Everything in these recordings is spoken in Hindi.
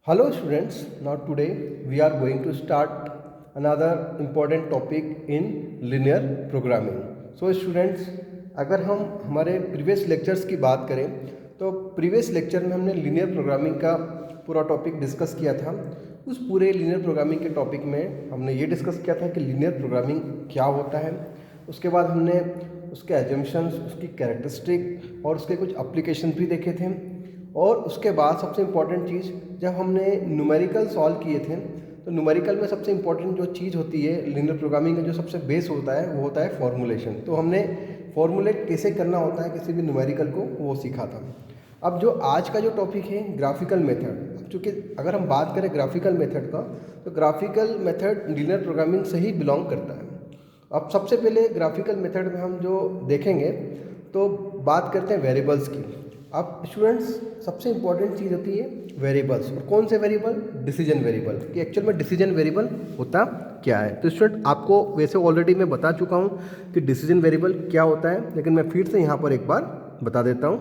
Hello students, now today we are going to start another important topic in linear programming. So students, अगर हम हमारे प्रीवियस लेक्चर्स की बात करें तो प्रीवियस लेक्चर में हमने लिनियर प्रोग्रामिंग का पूरा टॉपिक डिस्कस किया था। उस पूरे लिनियर प्रोग्रामिंग के टॉपिक में हमने ये डिस्कस किया था कि लिनियर प्रोग्रामिंग क्या होता है। उसके बाद हमने उसके एजम्पशंस, उसकी कैरेक्टरिस्टिक और उसके कुछ एप्लीकेशन भी देखे थे। और उसके बाद सबसे इम्पॉर्टेंट चीज़, जब हमने न्यूमेरिकल सॉल्व किए थे तो न्यूमेरिकल में सबसे इम्पॉर्टेंट जो चीज़ होती है लिनियर प्रोग्रामिंग का, जो सबसे बेस होता है वो होता है फॉर्मूलेशन। तो हमने फॉर्मूलेट कैसे करना होता है किसी भी न्यूमेरिकल को, वो सीखा था। अब जो आज का जो टॉपिक है ग्राफिकल मेथड, चूँकि अगर हम बात करें ग्राफिकल मेथड का तो ग्राफिकल मेथड लिनियर प्रोग्रामिंग से ही बिलोंग करता है। अब सबसे पहले ग्राफिकल मेथड में हम जो देखेंगे तो बात करते हैं वेरिएबल्स की। अब स्टूडेंट्स, सबसे इंपॉर्टेंट चीज़ होती है वेरिएबल्स। और कौन से वेरिएबल? Decision variable. कि एक्चुअल में डिसीजन वेरिएबल होता क्या है। तो स्टूडेंट, आपको वैसे ऑलरेडी मैं बता चुका हूँ कि डिसीजन वेरिएबल क्या होता है, लेकिन मैं फिर से यहाँ पर एक बार बता देता हूँ।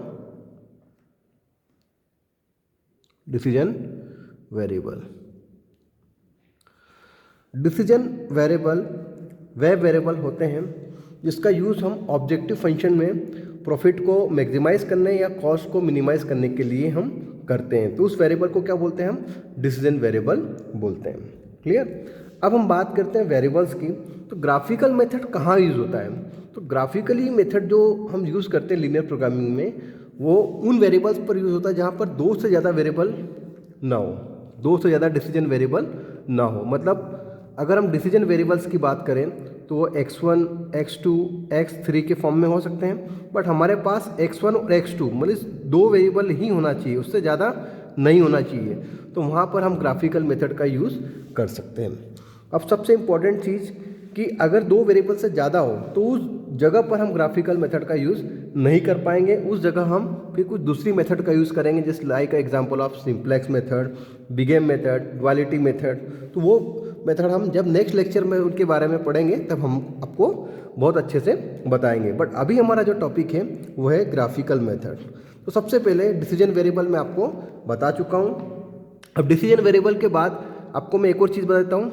डिसीजन वेरिएबल, डिसीजन वेरिएबल वे वेरिएबल होते हैं जिसका यूज़ हम ऑब्जेक्टिव फंक्शन में प्रॉफिट को मैक्सिमाइज करने या कॉस्ट को मिनिमाइज करने के लिए हम करते हैं। तो उस वेरिएबल को क्या बोलते हैं? हम डिसीजन वेरिएबल बोलते हैं। क्लियर? अब हम बात करते हैं वेरिएबल्स की। तो ग्राफिकल मेथड कहाँ यूज़ होता है? तो ग्राफिकली मेथड जो हम यूज़ करते हैं लिनियर प्रोग्रामिंग में, वो उन वेरिएबल्स पर यूज़ होता है जहाँ पर दो से ज़्यादा वेरिएबल ना हो, दो से ज़्यादा डिसीजन वेरिएबल ना हो। मतलब अगर हम डिसीजन वेरिएबल्स की बात करें तो वो x1, x2, x3 के फॉर्म में हो सकते हैं, बट हमारे पास x1 और x2 मतलब दो वेरिएबल ही होना चाहिए, उससे ज़्यादा नहीं होना चाहिए। तो वहाँ पर हम ग्राफिकल मेथड का यूज़ कर सकते हैं। अब सबसे इम्पॉर्टेंट चीज़ कि अगर दो वेरिएबल से ज़्यादा हो तो उस जगह पर हम ग्राफिकल मेथड का यूज़ नहीं कर पाएंगे। उस जगह हम फिर कुछ दूसरी मेथड का यूज़ करेंगे, जैसे like example of simplex method, big M method, duality method. तो वो मेथड हम जब नेक्स्ट लेक्चर में उनके बारे में पढ़ेंगे तब हम आपको बहुत अच्छे से बताएंगे। बट अभी हमारा जो टॉपिक है वो है ग्राफिकल मेथड। तो सबसे पहले डिसीजन वेरिएबल मैं आपको बता चुका हूँ। अब डिसीजन वेरिएबल के बाद आपको मैं एक और चीज़ बताता हूँ,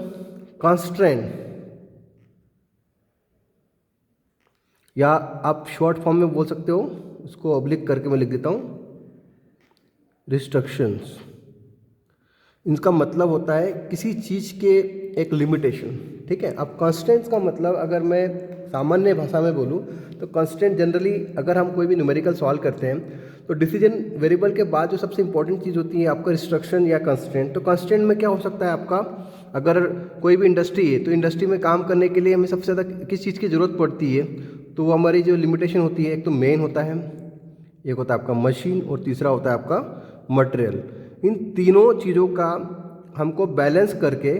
कंस्ट्रेंट, या आप शॉर्ट फॉर्म में बोल सकते हो, उसको ऑब्लिक करके मैं लिख देता हूँ, रिस्ट्रिक्शंस। इनका मतलब होता है किसी चीज़ के एक लिमिटेशन। ठीक है। अब कंस्टेंट्स का मतलब अगर मैं सामान्य भाषा में बोलूँ तो कंस्टेंट जनरली अगर हम कोई भी न्यूमेरिकल सॉल्व करते हैं तो डिसीजन वेरिएबल के बाद जो सबसे इंपॉर्टेंट चीज़ होती है आपका रिस्ट्रिक्शन या कंस्टेंट। तो कंस्टेंट में क्या हो सकता है आपका, अगर कोई भी इंडस्ट्री है तो इंडस्ट्री में काम करने के लिए हमें सबसे ज़्यादा किस चीज़ की ज़रूरत पड़ती है, तो वो हमारी जो लिमिटेशन होती है, एक तो मेन होता है, एक होता है आपका मशीन, और तीसरा होता है आपका मटेरियल। इन तीनों चीज़ों का हमको बैलेंस करके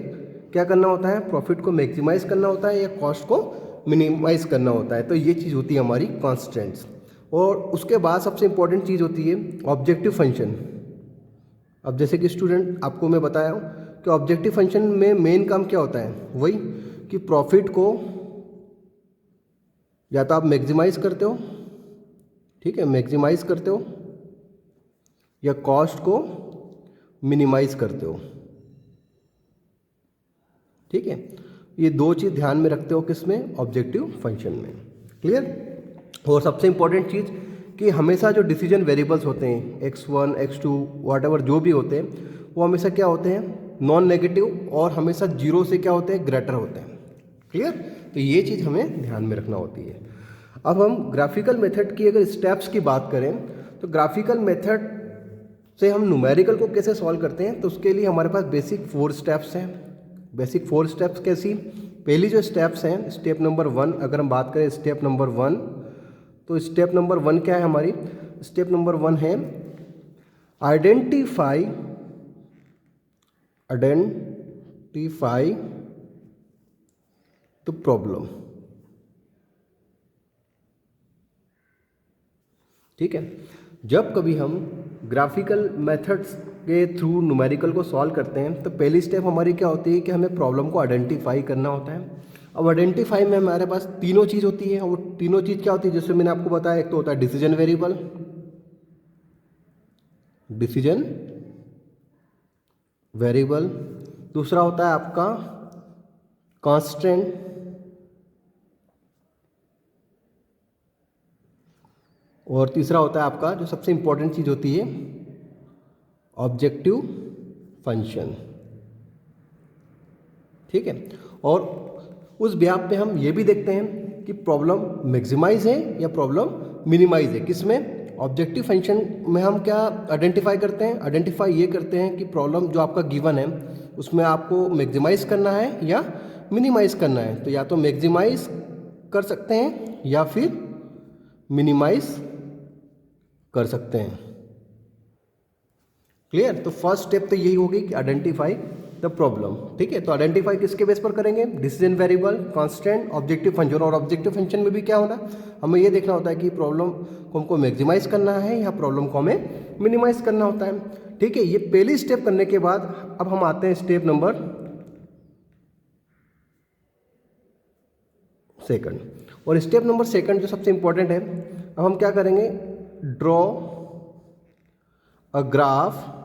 क्या करना होता है, प्रॉफिट को मैक्सिमाइज करना होता है या कॉस्ट को मिनिमाइज करना होता है। तो ये चीज़ होती है हमारी कॉन्स्टेंट्स। और उसके बाद सबसे इंपॉर्टेंट चीज़ होती है ऑब्जेक्टिव फंक्शन। अब जैसे कि स्टूडेंट आपको मैं बताया हूँ कि ऑब्जेक्टिव फंक्शन में मेन काम क्या होता है, वही कि प्रॉफिट को या तो आप मैक्सिमाइज करते हो, ठीक है, मैक्सिमाइज करते हो, या कॉस्ट को मिनिमाइज करते हो। ठीक है, ये दो चीज़ ध्यान में रखते हो किसमें, ऑब्जेक्टिव फंक्शन में। क्लियर? और सबसे इंपॉर्टेंट चीज़ कि हमेशा जो डिसीजन वेरिएबल्स होते हैं x1, x2 व्हाटएवर जो भी होते हैं, वो हमेशा क्या होते हैं, नॉन नेगेटिव, और हमेशा जीरो से क्या होते हैं, ग्रेटर होते हैं। क्लियर? तो ये चीज़ हमें ध्यान में रखना होती है। अब हम ग्राफिकल मेथड की अगर स्टेप्स की बात करें तो ग्राफिकल मेथड से हम न्यूमेरिकल को कैसे सॉल्व करते हैं, तो उसके लिए हमारे पास बेसिक 4 स्टेप्स हैं। बेसिक 4 स्टेप्स कैसी? पहली जो स्टेप्स हैं, स्टेप नंबर 1, अगर हम बात करें स्टेप नंबर 1, तो स्टेप नंबर 1 क्या है हमारी? स्टेप नंबर 1 है आइडेंटिफाई द प्रॉब्लम। ठीक है, जब कभी हम ग्राफिकल मेथड्स के थ्रू न्यूमेरिकल को सॉल्व करते हैं तो पहली स्टेप हमारी क्या होती है कि हमें प्रॉब्लम को आइडेंटिफाई करना होता है। अब आइडेंटिफाई में हमारे पास तीनों चीज़ होती है, और वो तीनों चीज़ क्या होती है, जैसे मैंने आपको बताया, एक तो होता है डिसीजन वेरिएबल, वेरिएबल, दूसरा होता है आपका कांस्टेंट, और तीसरा होता है आपका जो सबसे इंपॉर्टेंट चीज़ होती है ऑब्जेक्टिव फंक्शन। ठीक है, और उस बिहाफ पे हम ये भी देखते हैं कि प्रॉब्लम मैक्सिमाइज है या प्रॉब्लम मिनिमाइज है। किसमें? ऑब्जेक्टिव फंक्शन में हम क्या आइडेंटिफाई करते हैं? आइडेंटिफाई ये करते हैं कि प्रॉब्लम जो आपका गिवन है उसमें आपको मैक्सिमाइज करना है या मिनिमाइज करना है। तो या तो मैक्सिमाइज कर सकते हैं या फिर मिनिमाइज कर सकते हैं। क्लियर? तो फर्स्ट स्टेप तो यही होगी कि आइडेंटिफाई द प्रॉब्लम। ठीक है, तो आइडेंटिफाई किसके बेस पर करेंगे? Decision variable, constant, objective function. और ऑब्जेक्टिव फंक्शन में भी क्या होना, हमें ये देखना होता है कि प्रॉब्लम को हमको मैक्सिमाइज करना है या प्रॉब्लम को हमें मिनिमाइज करना होता है। ठीक है, ये पहली स्टेप करने के बाद अब हम आते हैं स्टेप नंबर सेकंड। और स्टेप नंबर सेकंड जो सबसे इंपॉर्टेंट है, अब हम क्या करेंगे? Draw a graph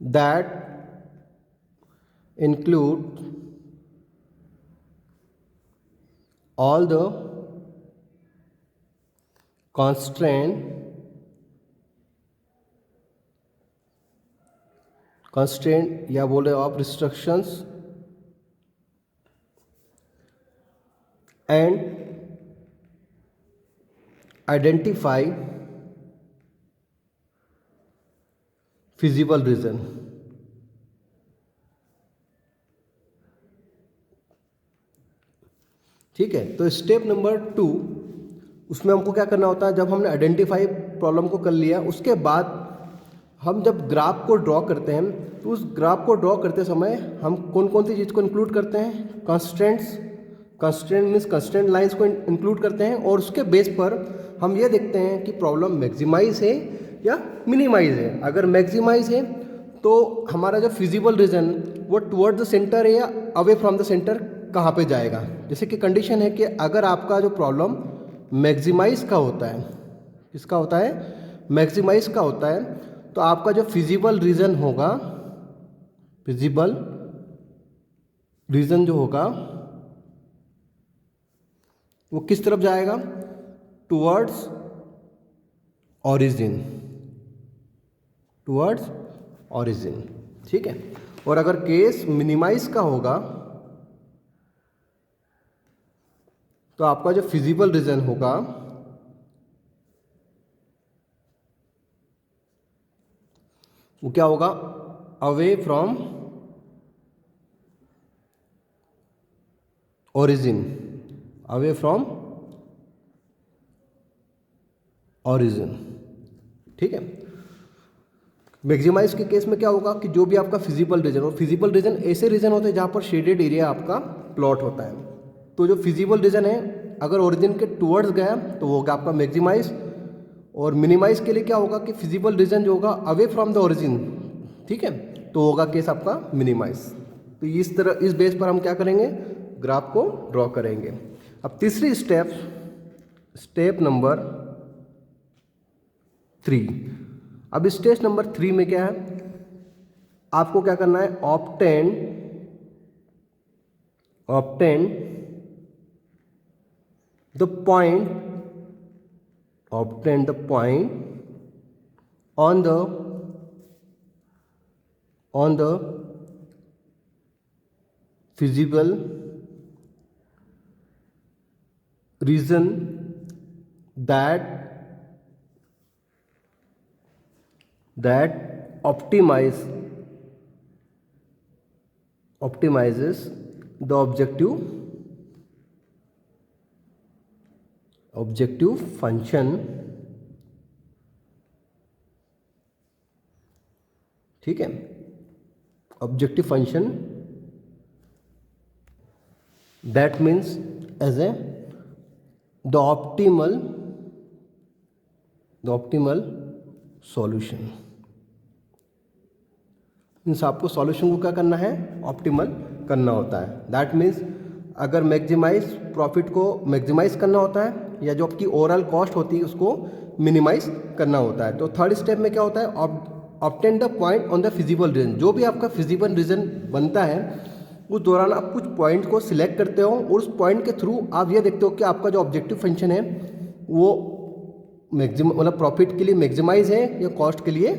that include all the constraint या बोले आप restrictions and identify feasible reason। ठीक है, तो स्टेप नंबर 2 उसमें हमको क्या करना होता है? जब हमने आइडेंटिफाई प्रॉब्लम को कर लिया, उसके बाद हम जब ग्राफ को ड्रॉ करते हैं तो उस ग्राफ को ड्रॉ करते समय हम कौन कौन सी चीज़ को इंक्लूड करते हैं? कंस्ट्रेंट मीन्स कंस्ट्रेंट लाइंस को इंक्लूड करते हैं, और उसके बेस पर हम ये देखते हैं कि प्रॉब्लम मैक्सिमाइज है या मिनिमाइज है। अगर मैक्सिमाइज है तो हमारा जो फिजिबल रीजन वो टुवर्ड द सेंटर है या अवे फ्रॉम द सेंटर कहाँ पे जाएगा। जैसे कि कंडीशन है कि अगर आपका जो प्रॉब्लम मैक्सिमाइज का होता है, किसका होता है? मैक्सिमाइज का होता है, तो आपका जो फिजिबल रीजन होगा, फिजिबल रीजन जो होगा वो किस तरफ जाएगा? Towards origin, towards origin. ठीक है, और अगर केस मिनिमाइज का होगा तो आपका जो फिजिबल रीजन होगा वो क्या होगा? Away from origin, away from origin. ठीक है, मैक्सिमाइज के केस में क्या होगा कि जो भी आपका फिजिबल रीजन, और फिजिबल रीजन ऐसे रीजन होते हैं जहाँ पर शेडेड एरिया आपका प्लॉट होता है। तो जो फिजिबल रीजन है अगर ओरिजिन के टुवर्ड्स गया तो वो होगा आपका मैक्सिमाइज, और मिनिमाइज के लिए क्या होगा कि फिजिबल रीजन जो होगा अवे फ्रॉम द ओरिजिन, ठीक है, तो होगा केस आपका मिनिमाइज। तो इस तरह इस बेस पर हम क्या करेंगे? ग्राफ को ड्रॉ करेंगे। अब तीसरी स्टेप, स्टेप नंबर 3। अब स्टेज नंबर 3 में क्या है? आपको क्या करना है? Obtain the point on the feasible region that optimizes the objective function। ठीक है, objective function that means as a the optimal solution. मीन्स आपको सॉल्यूशन को क्या करना है? ऑप्टिमल करना होता है। दैट मीन्स अगर मैक्सिमाइज प्रॉफिट को मैक्सिमाइज करना होता है, या जो आपकी ओवरऑल कॉस्ट होती है उसको मिनिमाइज करना होता है। तो थर्ड स्टेप में क्या होता है? Obtain the point on the feasible reason, जो भी आपका फिजिबल रीजन बनता है उस दौरान आप कुछ पॉइंट को सिलेक्ट करते हो और उस पॉइंट के थ्रू आप ये देखते हो कि आपका जो ऑब्जेक्टिव फंक्शन है वो मैक्सिमम मतलब प्रॉफिट के लिए मैक्सिमाइज है या कॉस्ट के लिए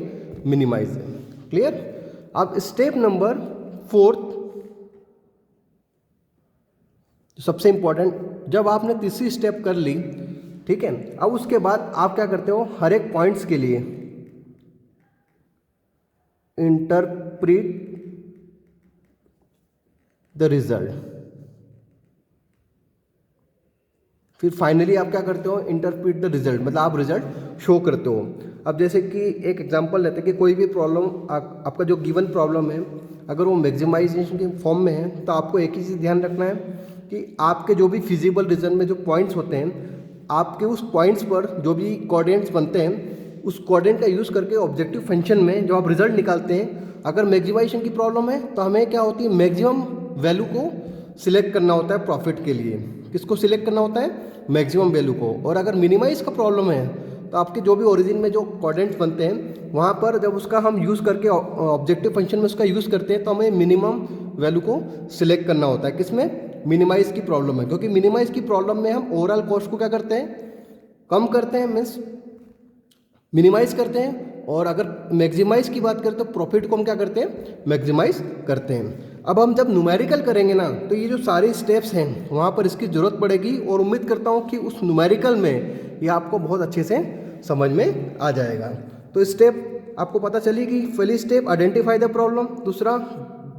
मिनिमाइज है। क्लियर। अब स्टेप नंबर 4 सबसे इंपॉर्टेंट, जब आपने तीसरी स्टेप कर ली, ठीक है, अब उसके बाद आप क्या करते हो, हर एक पॉइंट्स के लिए इंटरप्रेट द रिजल्ट, फिर फाइनली आप क्या करते हो, इंटरप्रेट द रिजल्ट, मतलब आप रिजल्ट शो करते हो। अब जैसे कि एक एग्जांपल लेते हैं कि कोई भी प्रॉब्लम आपका जो गिवन प्रॉब्लम है अगर वो मैक्सिमाइजेशन के फॉर्म में है तो आपको एक ही चीज़ ध्यान रखना है कि आपके जो भी फिजिबल रीजन में जो पॉइंट्स होते हैं आपके उस पॉइंट्स पर जो भी कोऑर्डिनेट्स बनते हैं उस कोऑर्डिनेट का यूज़ करके ऑब्जेक्टिव फंक्शन में जो आप रिजल्ट निकालते हैं, अगर मैक्सिमाइजेशन की प्रॉब्लम है तो हमें क्या होती है, मैक्सिमम वैल्यू को सिलेक्ट करना होता है प्रॉफिट के लिए। किसको सिलेक्ट करना होता है, मैक्सिमम वैल्यू को। और अगर मिनिमाइज का प्रॉब्लम है तो आपके जो भी ओरिजिन में जो कोऑर्डिनेट्स बनते हैं वहाँ पर जब उसका हम यूज़ करके ऑब्जेक्टिव फंक्शन में उसका यूज़ करते हैं तो हमें मिनिमम वैल्यू को सिलेक्ट करना होता है। किसमें, मिनिमाइज की प्रॉब्लम है, क्योंकि मिनिमाइज की प्रॉब्लम में हम ओवरऑल कॉस्ट को क्या करते हैं, कम करते हैं, मीन्स मिनिमाइज करते हैं। और अगर मैक्सिमाइज की बात करें तो प्रॉफिट को हम क्या करते हैं, मैक्सिमाइज करते हैं। अब हम जब न्यूमेरिकल करेंगे ना तो ये जो सारे स्टेप्स हैं वहाँ पर इसकी ज़रूरत पड़ेगी और उम्मीद करता हूँ कि उस न्यूमेरिकल में ये आपको बहुत अच्छे से समझ में आ जाएगा। तो स्टेप आपको पता चली कि पहली स्टेप आइडेंटिफाई द प्रॉब्लम, दूसरा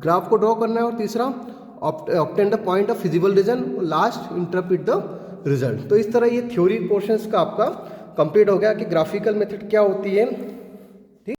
ग्राफ को ड्रॉ करना है और तीसरा obtain the point of feasible region और लास्ट इंटरप्रेट द रिजल्ट। तो इस तरह ये थ्योरी पोर्शंस का आपका कंप्लीट हो गया कि ग्राफिकल मेथड क्या होती है